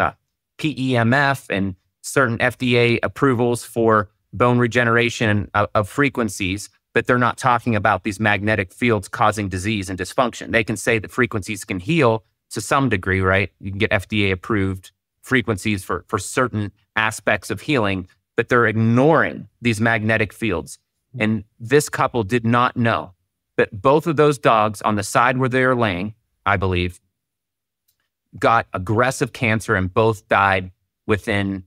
PEMF and certain FDA approvals for bone regeneration of frequencies, but they're not talking about these magnetic fields causing disease and dysfunction. They can say that frequencies can heal to some degree, right? You can get FDA approved frequencies for certain aspects of healing, but they're ignoring these magnetic fields. And this couple did not know, but both of those dogs on the side where they were laying, I believe, got aggressive cancer and both died within,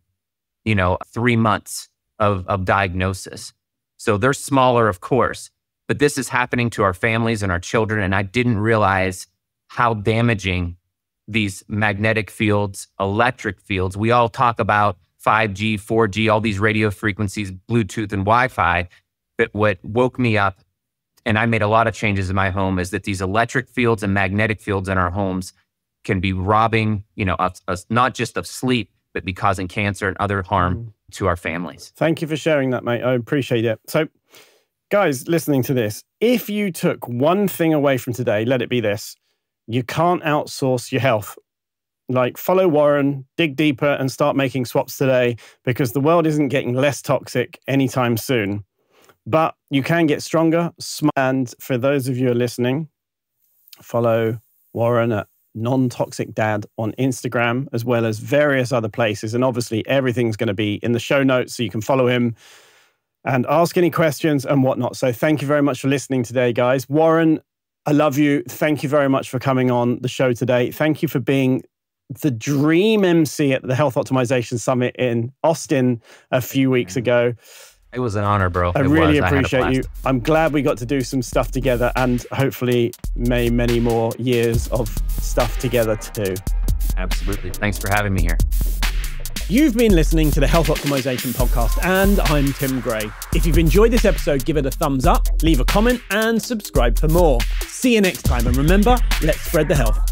3 months of diagnosis. So they're smaller, of course, but this is happening to our families and our children. And I didn't realize how damaging these magnetic fields, electric fields. We all talk about 5G, 4G, all these radio frequencies, Bluetooth and Wi-Fi. But what woke me up, and I made a lot of changes in my home, is that these electric fields and magnetic fields in our homes can be robbing, us not just of sleep, but be causing cancer and other harm to our families. Thank you for sharing that, mate. I appreciate it. So guys listening to this, if you took one thing away from today, let it be this. You can't outsource your health. Like, follow Warren, dig deeper, and start making swaps today, because the world isn't getting less toxic anytime soon. But you can get stronger. And for those of you who are listening, follow Warren at Non-Toxic Dad on Instagram, as well as various other places. And obviously, everything's going to be in the show notes, so you can follow him and ask any questions and whatnot. So thank you very much for listening today, guys. Warren, I love you. Thank you very much for coming on the show today. Thank you for being the dream MC at the Health Optimization Summit in Austin a few weeks ago. It was an honor, bro. I really appreciate you. I'm glad we got to do some stuff together, and hopefully many more years of stuff together too. Absolutely. Thanks for having me here. You've been listening to the Health Optimization Podcast, and I'm Tim Gray. If you've enjoyed this episode, give it a thumbs up, leave a comment, and subscribe for more. See you next time, and remember, let's spread the health.